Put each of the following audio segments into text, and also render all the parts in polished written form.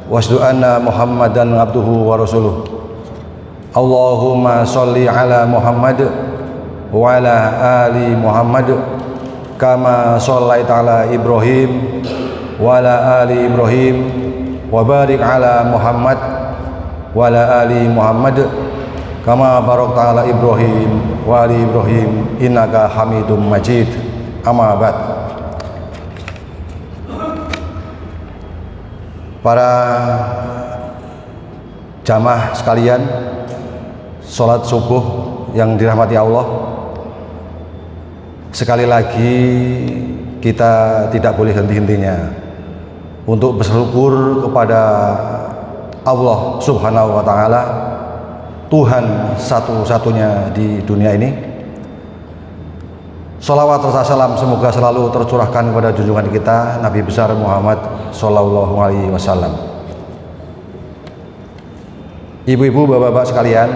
Wasdu anna Muhammadan abduhu wa rasuluh. Allahumma sholli ala Muhammad wa ala ali Muhammad kama shollaita ala Ibrahim wa ala ali Ibrahim wa barik ala Muhammad wa ala ali Muhammad kama barakta ala Ibrahim wa ali Ibrahim innaka Hamidum Majid. Amma ba'd. Para jamaah sekalian, sholat subuh yang dirahmati Allah, sekali lagi kita tidak boleh henti-hentinya untuk bersyukur kepada Allah Subhanahu wa Ta'ala, Tuhan satu-satunya di dunia ini. Sholawat serta salam semoga selalu tercurahkan kepada junjungan kita Nabi besar Muhammad Sallallahu Alaihi Wasallam. Ibu-ibu, bapak-bapak sekalian,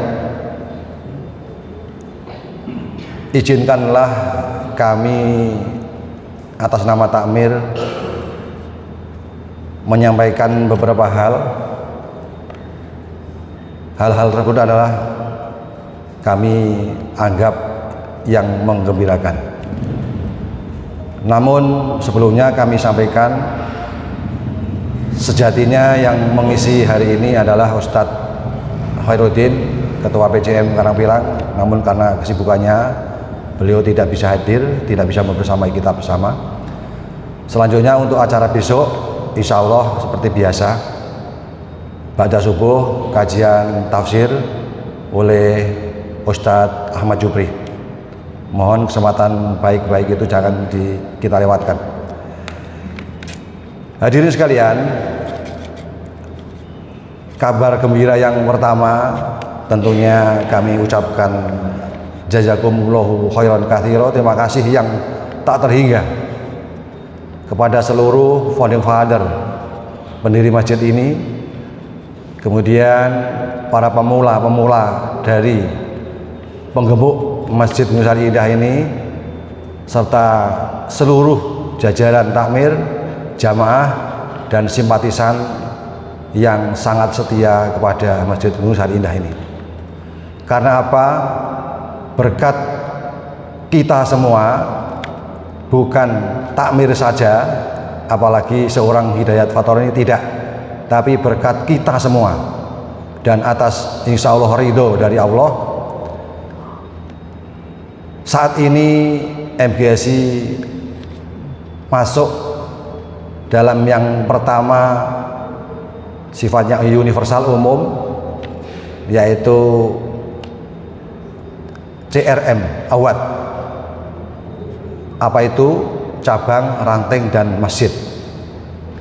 izinkanlah kami atas nama Takmir menyampaikan beberapa hal-hal tersebut adalah kami anggap yang menggembirakan. Namun sebelumnya kami sampaikan, sejatinya yang mengisi hari ini adalah Ustadz Khairuddin, Ketua PCM Karangpilang. Namun karena kesibukannya beliau tidak bisa hadir, tidak bisa membersamai kita bersama. Selanjutnya untuk acara besok, insya Allah seperti biasa, ba'da subuh kajian tafsir oleh Ustadz Ahmad Jupri. Mohon kesempatan baik-baik itu jangan kita lewatkan. Hadirin sekalian, kabar gembira yang pertama tentunya kami ucapkan jazakumullahu khairan katsira, terima kasih yang tak terhingga kepada seluruh founding father, pendiri masjid ini, kemudian para pemula dari penggemuk Masjid Nusari Indah ini, serta seluruh jajaran takmir, jamaah dan simpatisan yang sangat setia kepada Masjid Nusari Indah ini. Karena apa? Berkat kita semua, bukan takmir saja, apalagi seorang Hidayat Fathor ini tidak, tapi berkat kita semua, dan atas insya Allah ridho dari Allah, saat ini MGSI masuk dalam yang pertama sifatnya universal umum, yaitu CRM Awad. Apa itu? Cabang, ranting, dan masjid.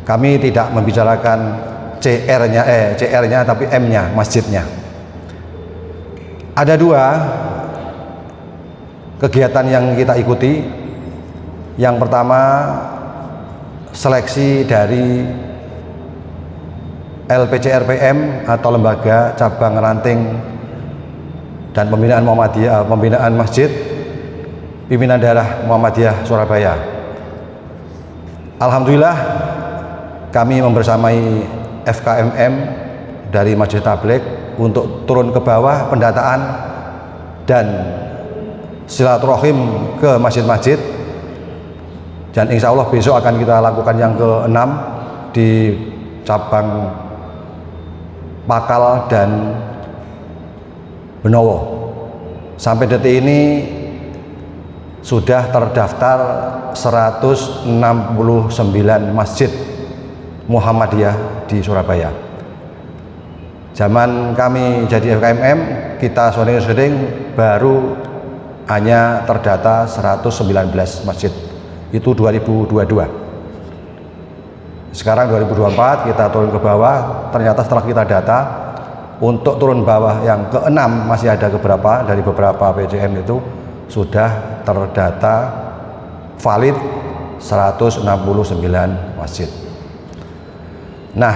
Kami tidak membicarakan CR-nya tapi M-nya, masjidnya. Ada dua kegiatan yang kita ikuti. Yang pertama, seleksi dari LPCRPM atau Lembaga Cabang Ranting dan Pembinaan Muhammadiyah, Pembinaan Masjid Pimpinan Daerah Muhammadiyah Surabaya. Alhamdulillah kami membersamai FKMM dari Masjid Tabligh untuk turun ke bawah pendataan dan silaturahim ke masjid-masjid, dan insya Allah besok akan kita lakukan yang ke-6 di cabang Pakal dan Benowo. Sampai detik ini sudah terdaftar 169 masjid Muhammadiyah di Surabaya. Zaman kami jadi FKMM, kita sering baru hanya terdata 119 masjid. Itu 2022. Sekarang 2024 kita turun ke bawah. Ternyata setelah kita data, untuk turun bawah yang ke-6 masih ada dari beberapa PCM itu sudah terdata valid 169 masjid. Nah,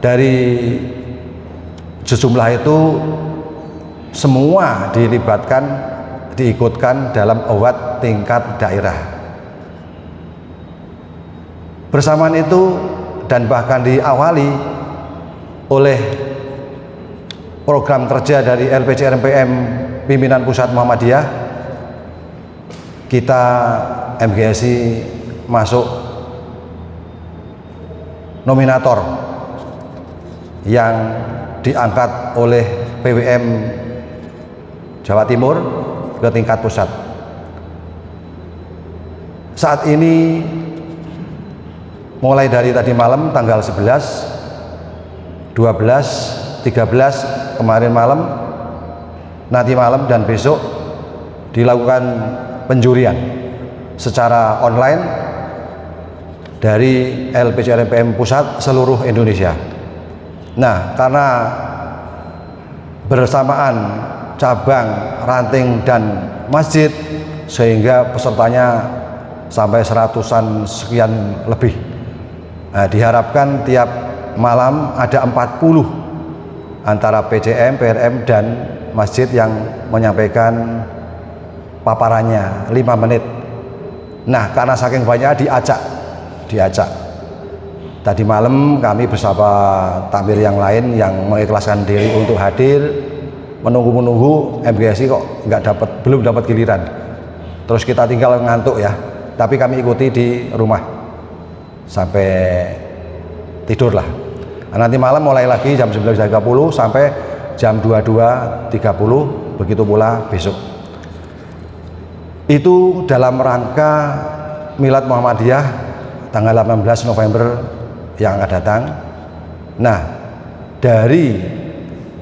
dari sejumlah itu semua diikutkan dalam awad tingkat daerah. Bersamaan itu dan bahkan diawali oleh program kerja dari LPC RMPM pimpinan pusat Muhammadiyah, kita MGSI masuk nominator yang diangkat oleh PWM Jawa Timur ke tingkat pusat. Saat ini mulai dari tadi malam tanggal 11, 12, 13 kemarin malam, nanti malam dan besok dilakukan penjurian secara online dari LPC RMPM pusat seluruh Indonesia. Nah, karena bersamaan cabang, ranting dan masjid, sehingga pesertanya sampai seratusan sekian lebih. Nah, diharapkan tiap malam ada 40 antara PCM, PRM dan masjid yang menyampaikan paparannya 5 menit. Nah, karena saking banyak diacak. Tadi malam kami bersama takmir yang lain yang mengikhlaskan diri untuk hadir, menunggu MGSI kok belum dapat giliran. Terus kita tinggal ngantuk ya. Tapi kami ikuti di rumah sampai tidur lah. Nah, nanti malam mulai lagi jam 19.30 sampai jam 22.30, begitu pula besok. Itu dalam rangka Milad Muhammadiyah tanggal 18 November yang akan datang. Nah, dari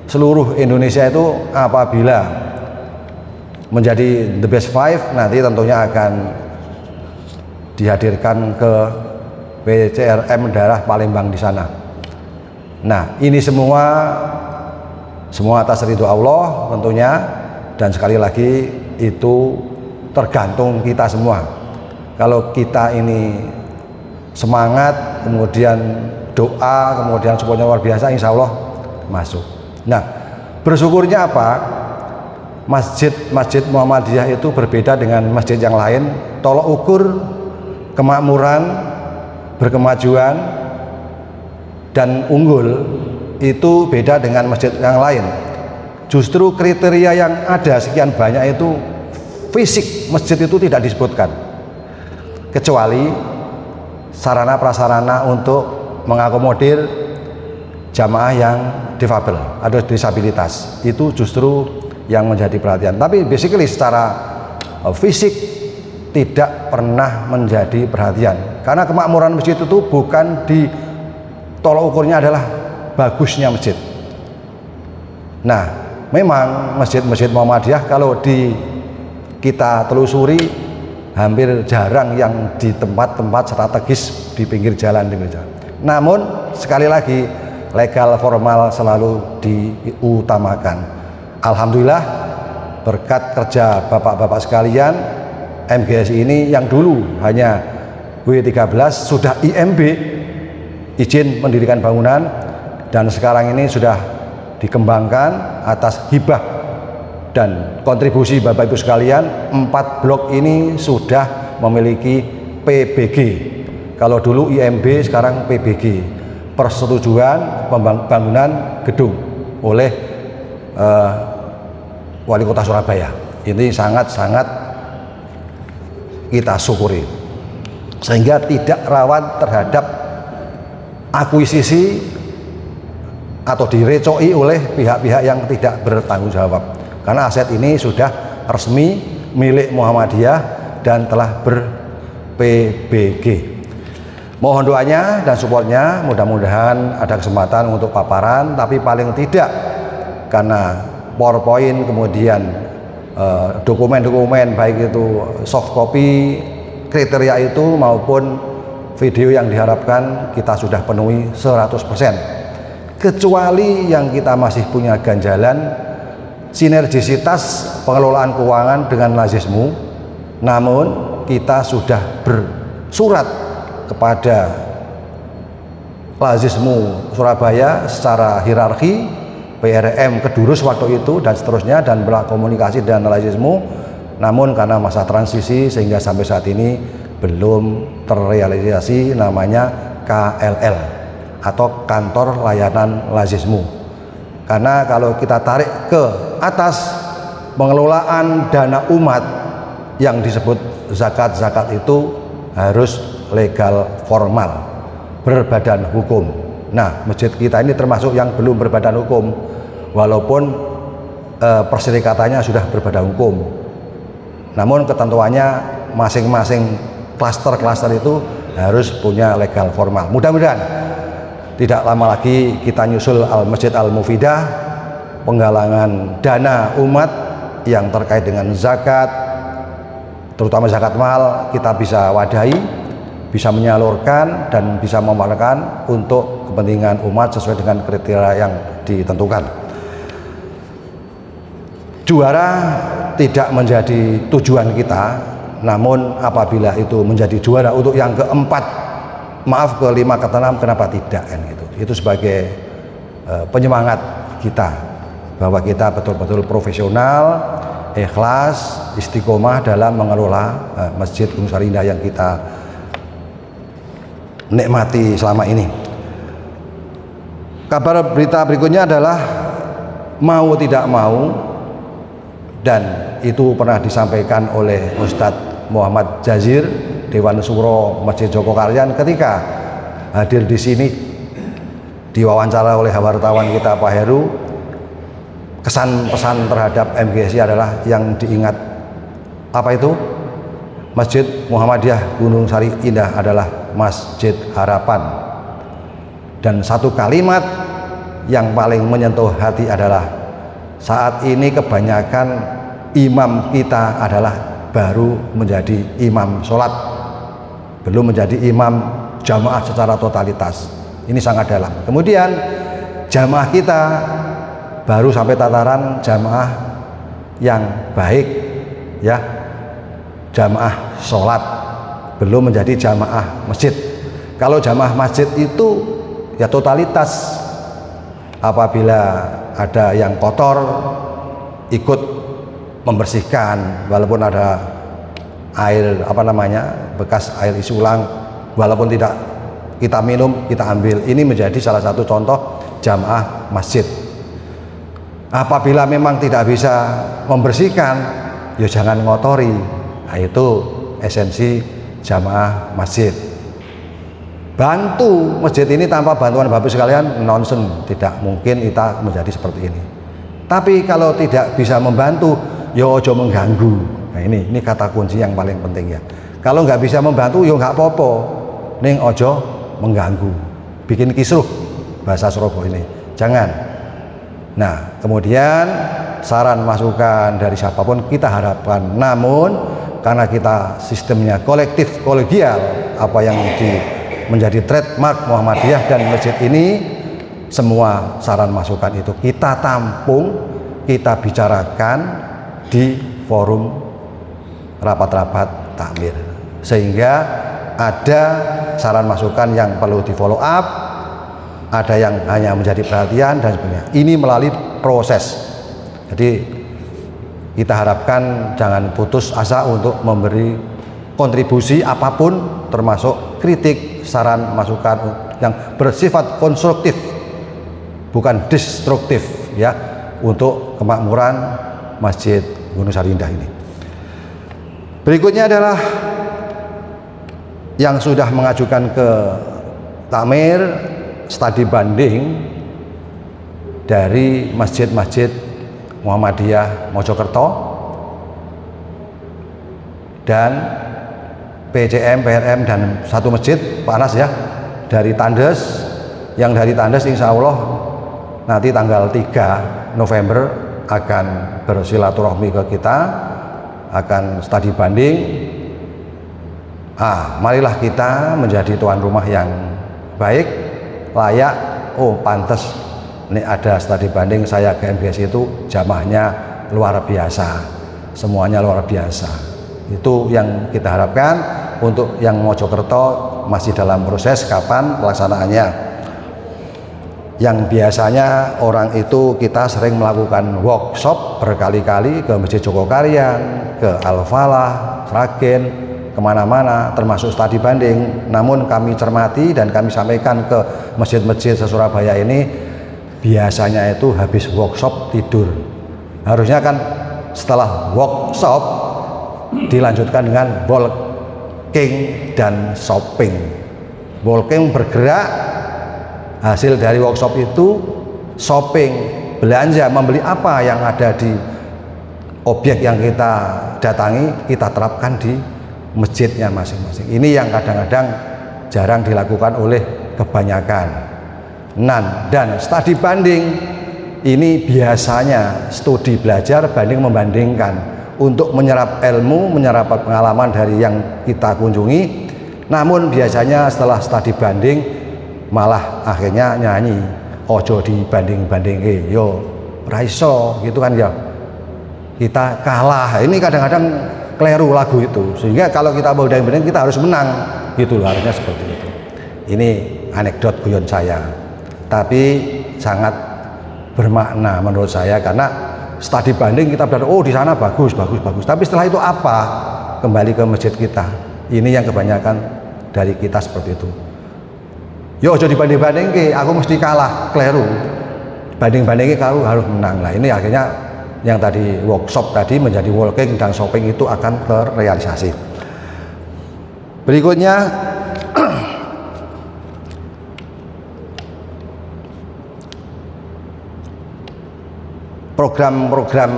seluruh Indonesia itu apabila menjadi the best 5, nanti tentunya akan dihadirkan ke PCRM daerah Palembang di sana. Nah, ini semua atas ridho Allah tentunya, dan sekali lagi itu tergantung kita semua. Kalau kita ini semangat, kemudian doa, kemudian supportnya luar biasa, insya Allah masuk. Nah, bersyukurnya apa? Masjid Muhammadiyah itu berbeda dengan masjid yang lain. Tolok ukur kemakmuran, berkemajuan dan unggul itu beda dengan masjid yang lain. Justru kriteria yang ada sekian banyak itu fisik masjid itu tidak disebutkan, kecuali sarana prasarana untuk mengakomodir jamaah yang difabel atau disabilitas, itu justru yang menjadi perhatian. Tapi basically secara fisik tidak pernah menjadi perhatian, karena kemakmuran masjid itu bukan di tolok ukurnya adalah bagusnya masjid. Nah, memang masjid-masjid Muhammadiyah kalau kita telusuri hampir jarang yang di tempat-tempat strategis di pinggir jalan. Namun sekali lagi legal formal selalu diutamakan. Alhamdulillah berkat kerja bapak-bapak sekalian, MGSI ini yang dulu hanya W13 sudah IMB, izin mendirikan bangunan, dan sekarang ini sudah dikembangkan atas hibah dan kontribusi Bapak Ibu sekalian. 4 blok ini sudah memiliki PBG. Kalau dulu IMB, sekarang PBG, persetujuan pembangunan gedung oleh Wali Kota Surabaya. Ini sangat-sangat kita syukuri, sehingga tidak rawan terhadap akuisisi atau direcoi oleh pihak-pihak yang tidak bertanggung jawab, karena aset ini sudah resmi milik Muhammadiyah dan telah ber-PBG. Mohon doanya dan supportnya, mudah-mudahan ada kesempatan untuk paparan, tapi paling tidak karena PowerPoint, kemudian dokumen-dokumen baik itu soft copy kriteria itu maupun video yang diharapkan kita sudah penuhi 100%, kecuali yang kita masih punya ganjalan sinergisitas pengelolaan keuangan dengan Lazismu. Namun kita sudah bersurat kepada Lazismu Surabaya secara hierarki, PRM Kedurus waktu itu dan seterusnya, dan berkomunikasi dengan Lazismu. Namun karena masa transisi sehingga sampai saat ini belum terrealisasi namanya KLL, atau kantor layanan lazismu. Karena kalau kita tarik ke atas, pengelolaan dana umat yang disebut zakat itu harus legal formal, berbadan hukum. Nah, masjid kita ini termasuk yang belum berbadan hukum, walaupun perserikatannya sudah berbadan hukum. Namun ketentuannya masing-masing klaster-klaster itu harus punya legal formal. Mudah-mudahan tidak lama lagi kita nyusul Al-Masjid Al-Mufidah, penggalangan dana umat yang terkait dengan zakat, terutama zakat mal, kita bisa wadahi, bisa menyalurkan dan bisa memanfaatkan untuk kepentingan umat sesuai dengan kriteria yang ditentukan. Juara tidak menjadi tujuan kita, namun apabila itu menjadi juara untuk yang keempat, maaf, kelima, keenam, kenapa tidak kan gitu. Itu sebagai penyemangat kita bahwa kita betul-betul profesional, ikhlas, istiqomah dalam mengelola Masjid Gunung Sari Indah yang kita nikmati selama ini. Kabar berita berikutnya adalah mau tidak mau, dan itu pernah disampaikan oleh Ustadz Muhammad Jazir, Dewan Suro Masjid Jogokaryan, ketika hadir di sini diwawancara oleh wartawan kita Pak Heru. Kesan pesan terhadap MGSI adalah yang diingat apa itu? Masjid Muhammadiyah Gunung Sari Indah adalah Masjid Harapan. Dan satu kalimat yang paling menyentuh hati adalah saat ini kebanyakan imam kita adalah baru menjadi imam sholat, belum menjadi imam jamaah secara totalitas. Ini sangat dalam. Kemudian jamaah kita baru sampai tataran jamaah yang baik, ya, jamaah sholat, belum menjadi jamaah masjid. Kalau jamaah masjid itu ya totalitas, apabila ada yang kotor ikut membersihkan, walaupun ada air bekas air isi ulang, walaupun tidak kita minum, kita ambil. Ini menjadi salah satu contoh jamaah masjid. Apabila memang tidak bisa membersihkan, ya jangan ngotori. Nah, itu esensi jamaah masjid. Bantu masjid ini tanpa bantuan Bapak sekalian, nonsen, tidak mungkin kita menjadi seperti ini. Tapi kalau tidak bisa membantu, ya ojo mengganggu. Nah, ini kata kunci yang paling penting ya. Kalau nggak bisa membantu, ya nggak apa-apa, ning ojo mengganggu, bikin kisruh, bahasa Surabaya ini, jangan. Nah, kemudian saran masukan dari siapapun kita harapkan, namun karena kita sistemnya kolektif kolegial, apa yang menjadi trademark Muhammadiyah dan masjid ini, semua saran masukan itu kita tampung, kita bicarakan di forum rapat-rapat takmir, sehingga ada saran masukan yang perlu di follow up, ada yang hanya menjadi perhatian dan sebagainya. Ini melalui proses. Jadi kita harapkan jangan putus asa untuk memberi kontribusi apapun, termasuk kritik, saran, masukan yang bersifat konstruktif, bukan destruktif, ya, untuk kemakmuran Masjid Gunung Sari Indah ini. Berikutnya adalah yang sudah mengajukan ke takmir studi banding dari masjid-masjid Muhammadiyah Mojokerto dan PCM, PRM, dan satu masjid Pak Anas ya, dari Tandes. Yang dari Tandes insya Allah nanti tanggal 3 November akan bersilaturahmi ke kita, akan studi banding. Marilah kita menjadi tuan rumah yang baik, layak. Oh, pantas ini ada studi banding, saya ke MGS itu jamaahnya luar biasa, semuanya luar biasa. Itu yang kita harapkan. Untuk yang Mojokerto masih dalam proses kapan pelaksanaannya. Yang biasanya orang itu kita sering melakukan workshop berkali-kali ke Masjid Jogokaryan, ke Al-Falah, Sragen, kemana-mana termasuk studi banding. Namun kami cermati dan kami sampaikan ke masjid-masjid se-Surabaya ini, biasanya itu habis workshop tidur. Harusnya kan setelah workshop dilanjutkan dengan walking dan shopping. Walking bergerak, hasil dari workshop itu shopping, belanja, membeli apa yang ada di objek yang kita datangi, kita terapkan di masjidnya masing-masing. Ini yang kadang-kadang jarang dilakukan oleh kebanyakan. Dan studi banding ini biasanya studi belajar banding membandingkan untuk menyerap ilmu, menyerap pengalaman dari yang kita kunjungi. Namun biasanya setelah studi banding malah akhirnya nyanyi ojo dibanding-bandingke, yo raiso gitu kan ya, kita kalah. Ini kadang-kadang keliru lagu itu, sehingga kalau kita mau banding kita harus menang gitu loh, harusnya seperti itu. Ini anekdot guyon saya, tapi sangat bermakna menurut saya, karena studi banding kita belajar, oh di sana bagus, tapi setelah itu apa? Kembali ke masjid kita. Ini yang kebanyakan dari kita seperti itu. Yo jadi banding-banding, aku mesti kalah, keliru. Banding-bandingnya kalau harus menang. Nah ini akhirnya yang tadi workshop tadi menjadi walking dan shopping itu akan terrealisasi. Berikutnya program-program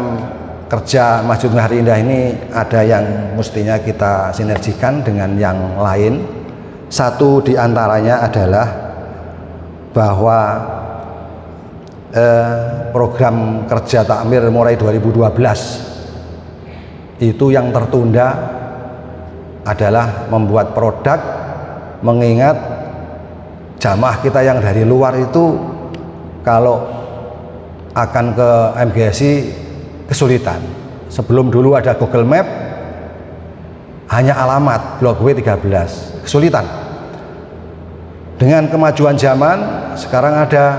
kerja Masjid Hari Indah ini ada yang mestinya kita sinergikan dengan yang lain. Satu diantaranya adalah bahwa program kerja takmir mulai 2012 itu yang tertunda adalah membuat produk, mengingat jamaah kita yang dari luar itu kalau akan ke MGSI kesulitan. Sebelum dulu ada Google Map, hanya alamat Blok W 13, kesulitan. Dengan kemajuan zaman sekarang ada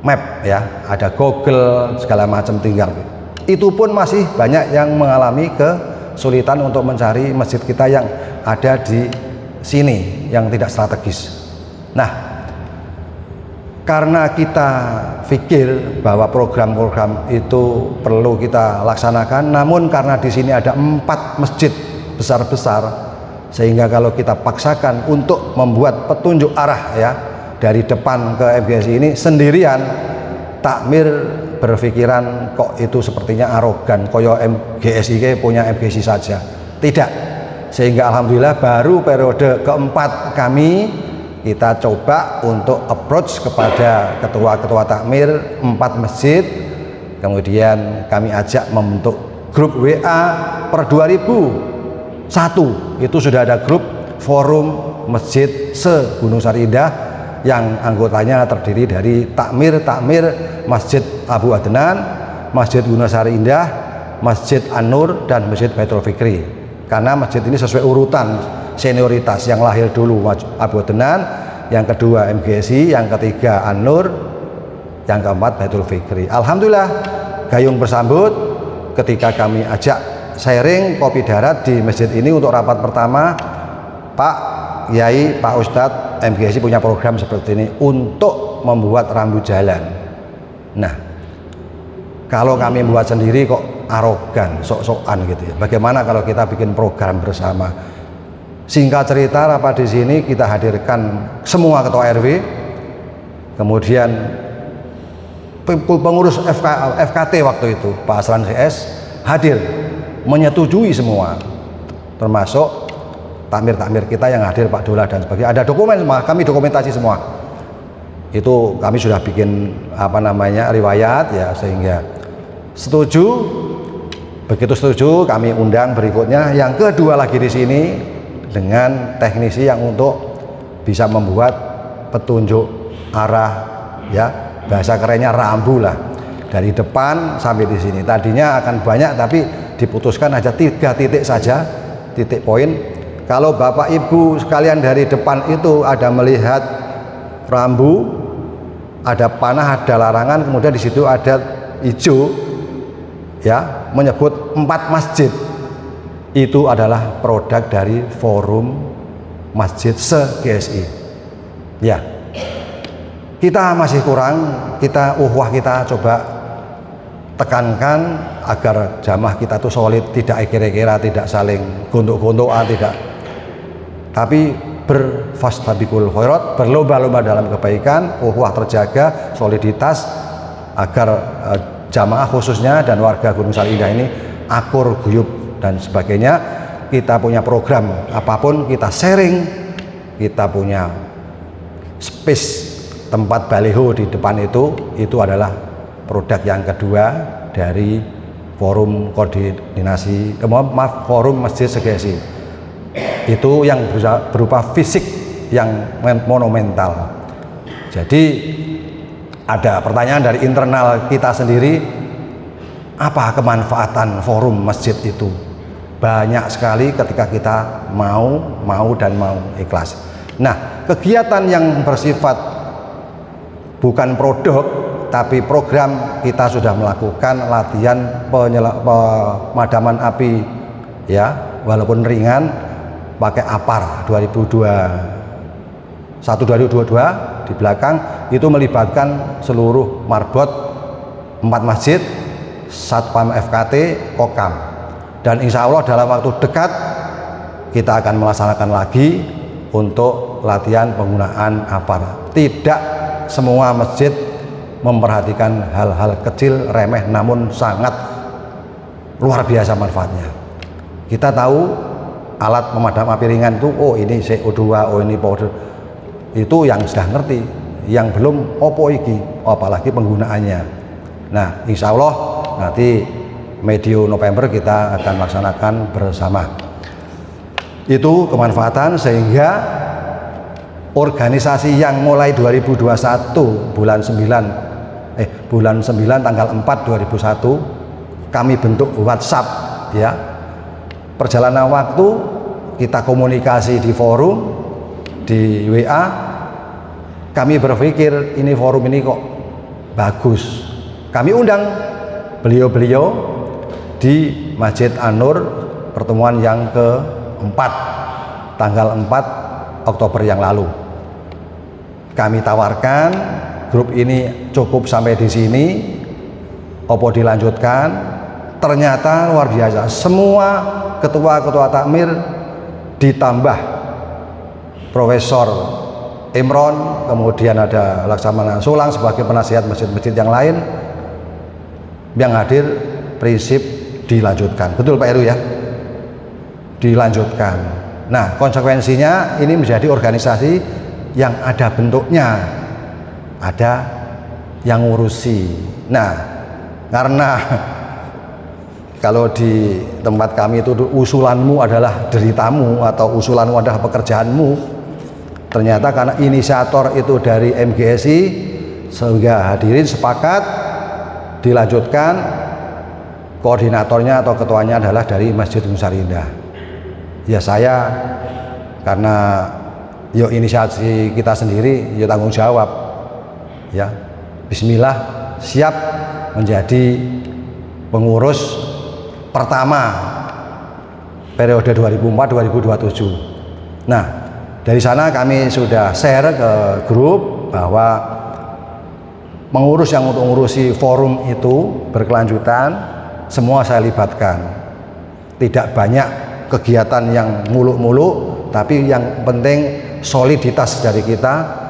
map ya, ada Google segala macam, tinggal itu pun masih banyak yang mengalami kesulitan untuk mencari masjid kita yang ada di sini yang tidak strategis. Nah, karena kita pikir bahwa program-program itu perlu kita laksanakan, namun karena di sini ada 4 masjid besar-besar, sehingga kalau kita paksakan untuk membuat petunjuk arah ya dari depan ke MGSI ini sendirian, takmir berpikiran kok itu sepertinya arogan, koyo MGSI punya MGSI saja. Tidak. Sehingga alhamdulillah baru periode keempat kami kita coba untuk approach kepada ketua-ketua takmir 4 masjid, kemudian kami ajak membentuk grup WA per 2001. Itu sudah ada grup forum masjid se-Gunung Sari Indah yang anggotanya terdiri dari takmir Masjid Abu Adnan, Masjid Gunung Sari Indah, Masjid An-Nur, dan Masjid Baitul Fikri. Karena masjid ini sesuai urutan senioritas, yang lahir dulu Abu Adnan, yang kedua MGSI, yang ketiga An-Nur, yang keempat Baitul Fikri. Alhamdulillah gayung bersambut ketika kami ajak sharing kopi darat di masjid ini untuk rapat pertama. Pak Yai, Pak Ustadz, MGSI punya program seperti ini untuk membuat rambu jalan. Nah, kalau kami buat sendiri kok arogan, sok-sokan gitu ya. Bagaimana kalau kita bikin program bersama? Singkat cerita, rapat di sini kita hadirkan semua ketua RW, kemudian pengurus FKT waktu itu Pak Asran CS hadir, menyetujui semua, termasuk takmir-takmir kita yang hadir, Pak Dola dan sebagainya. Ada dokumen semua, kami dokumentasi semua. Itu kami sudah bikin riwayat ya, sehingga setuju. Begitu setuju, kami undang berikutnya yang kedua lagi di sini dengan teknisi yang untuk bisa membuat petunjuk arah ya, bahasa kerennya rambu lah, dari depan sampai di sini. Tadinya akan banyak tapi diputuskan aja 3 titik saja, titik poin. Kalau Bapak Ibu sekalian dari depan itu ada melihat rambu, ada panah, ada larangan, kemudian di situ ada hijau ya, menyebut 4 masjid. itu adalah produk dari Forum Masjid se-GSI. Ya, kita masih kurang, kita coba tekankan agar jamaah kita itu solid, tidak kira-kira, tidak saling gontok-gontokan, tidak, tapi berfastabiqul khairat, berlomba-lomba dalam kebaikan, terjaga, soliditas, agar jamaah khususnya dan warga Gunung Sari Indah ini akur, guyub dan sebagainya. Kita punya program apapun kita sharing, kita punya space tempat baliho di depan itu adalah produk yang kedua dari Forum Koordinasi Forum Masjid se-GSI. Itu yang berupa fisik yang monumental. Jadi ada pertanyaan dari internal kita sendiri, apa kemanfaatan forum masjid itu? Banyak sekali ketika kita mau ikhlas. Nah, kegiatan yang bersifat bukan produk tapi program, kita sudah melakukan latihan pemadaman api ya, walaupun ringan, pakai APAR 2022 di belakang, itu melibatkan seluruh marbot 4 masjid, Satpam FKT, Kokam, dan insya Allah dalam waktu dekat kita akan melaksanakan lagi untuk latihan penggunaan APAR. Tidak semua masjid memperhatikan hal-hal kecil remeh namun sangat luar biasa manfaatnya. Kita tahu alat pemadam api ringan itu, oh ini CO2, oh ini powder, itu yang sudah ngerti, yang belum opo iki, apalagi penggunaannya. Nah, insya Allah nanti medio November kita akan laksanakan bersama. Itu kemanfaatan, sehingga organisasi yang mulai 2021 bulan 9 tanggal 4 2001 kami bentuk WhatsApp ya. Perjalanan waktu kita komunikasi di forum, di WA, kami berpikir ini forum ini kok bagus. Kami undang beliau-beliau di Masjid An-Nur, pertemuan yang keempat tanggal 4 Oktober yang lalu. Kami tawarkan grup ini cukup sampai di sini, opo dilanjutkan. Ternyata luar biasa, semua ketua-ketua takmir ditambah Profesor Imron, kemudian ada Laksamana Sulang sebagai penasihat masjid-masjid yang lain yang hadir, prinsip dilanjutkan. Betul Pak Heru ya? Dilanjutkan. Nah, konsekuensinya ini menjadi organisasi yang ada bentuknya, ada yang ngurusi. Nah, karena kalau di tempat kami itu usulanmu adalah deritamu atau usulanmu adalah pekerjaanmu, ternyata karena inisiator itu dari MGSI, sehingga hadirin sepakat dilanjutkan, koordinatornya atau ketuanya adalah dari Masjid Gunung Sari Indah. Ya saya, karena yo inisiasi kita sendiri, yo tanggung jawab ya, bismillah, siap menjadi pengurus pertama periode 2004-2027. Nah, dari sana kami sudah share ke grup bahwa mengurus yang untuk mengurusi forum itu berkelanjutan, semua saya libatkan. Tidak banyak kegiatan yang muluk-muluk, tapi yang penting soliditas dari kita.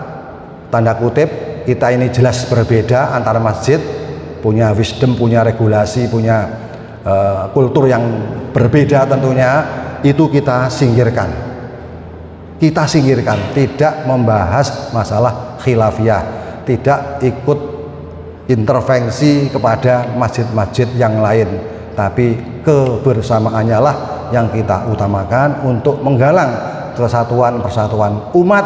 Tanda kutip, kita ini jelas berbeda antara masjid, punya wisdom, punya regulasi, punya kultur yang berbeda tentunya, itu kita singkirkan. Kita singkirkan, tidak membahas masalah khilafiyah, tidak ikut intervensi kepada masjid-masjid yang lain, tapi kebersamaannya lah yang kita utamakan untuk menggalang persatuan umat,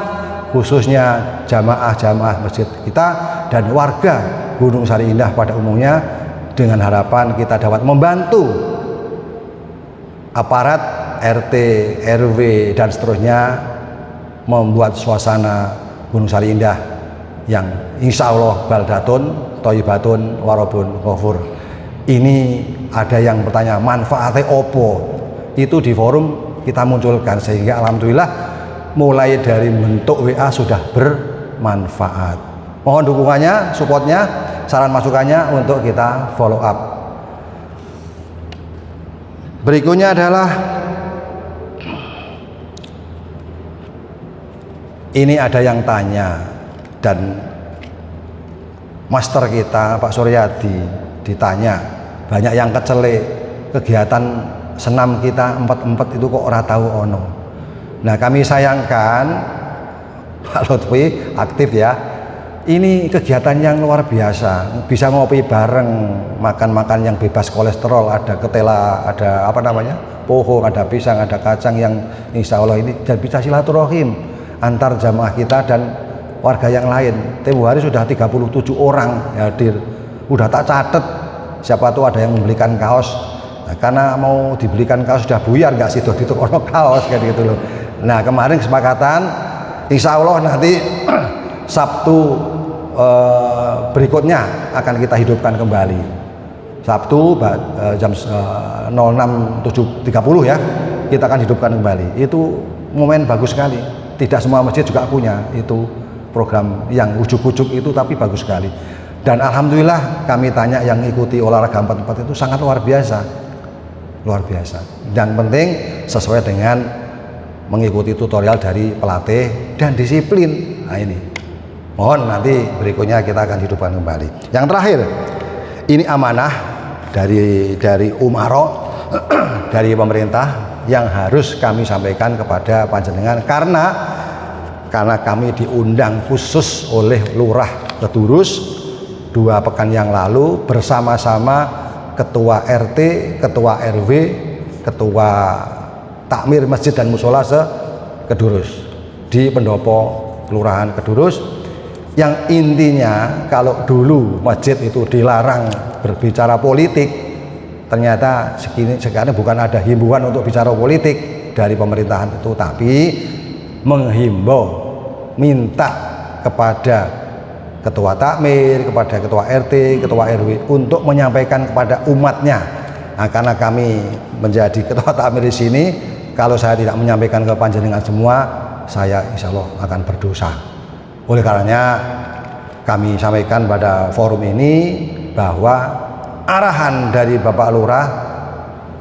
khususnya jamaah-jamaah masjid kita dan warga Gunung Sari Indah pada umumnya, dengan harapan kita dapat membantu aparat RT, RW dan seterusnya membuat suasana Gunung Sari Indah yang insya Allah baldatun, toyibatun, warobun, ghafur. Ini ada yang bertanya manfaatnya opo? itu di forum kita munculkan, sehingga alhamdulillah mulai dari bentuk WA sudah bermanfaat. Mohon dukungannya, supportnya, saran masukannya untuk kita follow up. Berikutnya adalah ini ada yang tanya, dan master kita Pak Suryadi ditanya, banyak yang kecelek kegiatan senam kita 44 itu kok ora tahu ono. Nah, kami sayangkan Pak Lutfi aktif ya. Ini kegiatan yang luar biasa, bisa ngopi bareng, makan-makan yang bebas kolesterol, ada ketela, ada apa namanya, pohon, ada pisang, ada kacang, yang insya Allah ini, dan bisa silaturahim antar jamaah kita dan warga yang lain. Tempo hari sudah 37 orang hadir, udah tak catet, siapa tuh ada yang membelikan kaos. Nah, karena mau dibelikan kaos sudah buyar nggak sih, itu ono kaos kayak gitu loh. Nah, kemarin kesepakatan, insya Allah nanti Sabtu berikutnya akan kita hidupkan kembali. Sabtu jam 06.30 ya, kita akan hidupkan kembali. Itu momen bagus sekali. Tidak semua masjid juga punya itu program yang ujuk-ujuk itu, tapi bagus sekali. Dan alhamdulillah kami tanya yang ikuti olahraga 44 itu sangat luar biasa. Luar biasa. Dan penting sesuai dengan mengikuti tutorial dari pelatih dan disiplin. Nah, ini mohon nanti berikutnya kita akan hidupkan kembali. Yang terakhir, ini amanah dari Umaro dari pemerintah yang harus kami sampaikan kepada panjenengan, karena kami diundang khusus oleh Lurah Kedurus 2 pekan yang lalu bersama-sama Ketua RT, Ketua RW, Ketua Takmir Masjid dan Musola se-Kedurus di Pendopo Kelurahan Kedurus, yang intinya kalau dulu masjid itu dilarang berbicara politik, ternyata sekarang bukan ada himbauan untuk bicara politik dari pemerintahan itu, tapi menghimbau, minta kepada ketua takmir, kepada ketua RT, ketua RW untuk menyampaikan kepada umatnya. Nah, karena kami menjadi ketua takmir di sini, kalau saya tidak menyampaikan ke panjenengan semua, saya insya Allah akan berdosa. Oleh karenanya kami sampaikan pada forum ini bahwa arahan dari Bapak Lurah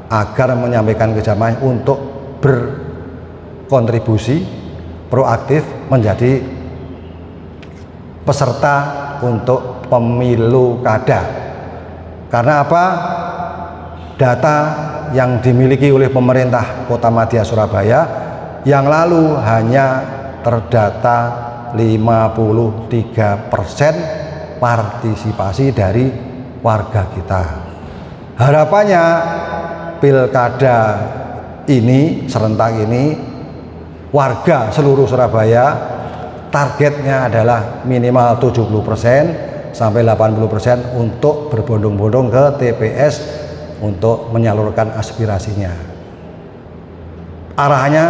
agar menyampaikan ke jamaah untuk berkontribusi proaktif menjadi peserta untuk pemilu kada. Karena apa? Data yang dimiliki oleh pemerintah Kota Madya Surabaya yang lalu hanya terdata 53% partisipasi dari warga kita. Harapannya pilkada ini, serentak ini, warga seluruh Surabaya targetnya adalah minimal 70% sampai 80% untuk berbondong-bondong ke TPS untuk menyalurkan aspirasinya. Arahnya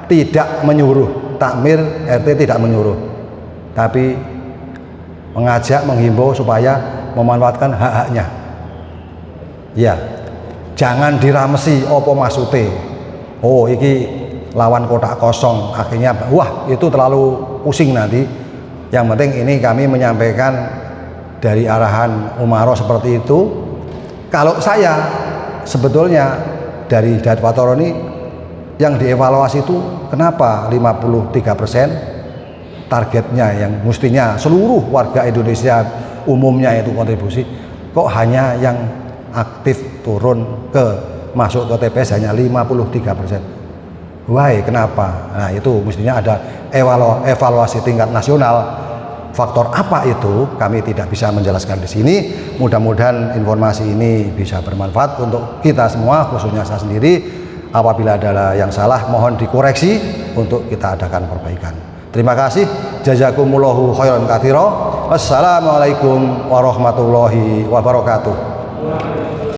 tidak menyuruh, takmir RT tidak menyuruh, tapi mengajak, menghimbau supaya memanfaatkan hak-haknya. Ya, jangan diramesi opo maksudnya. Oh, iki lawan kotak kosong, akhirnya wah itu terlalu pusing nanti. Yang penting ini kami menyampaikan dari arahan Umaro seperti itu. Kalau saya sebetulnya dari Pak Toro ini yang dievaluasi itu kenapa 53% targetnya yang mestinya seluruh warga Indonesia umumnya itu kontribusi, kok hanya yang aktif turun ke masuk ke TPS hanya 53%. Why, kenapa? Nah, itu mestinya ada evaluasi tingkat nasional. Faktor apa itu kami tidak bisa menjelaskan di sini. Mudah-mudahan informasi ini bisa bermanfaat untuk kita semua, khususnya saya sendiri. Apabila ada yang salah mohon dikoreksi untuk kita adakan perbaikan. Terima kasih. Jazakumullahu khairan katsira. Wassalamualaikum warahmatullahi wabarakatuh.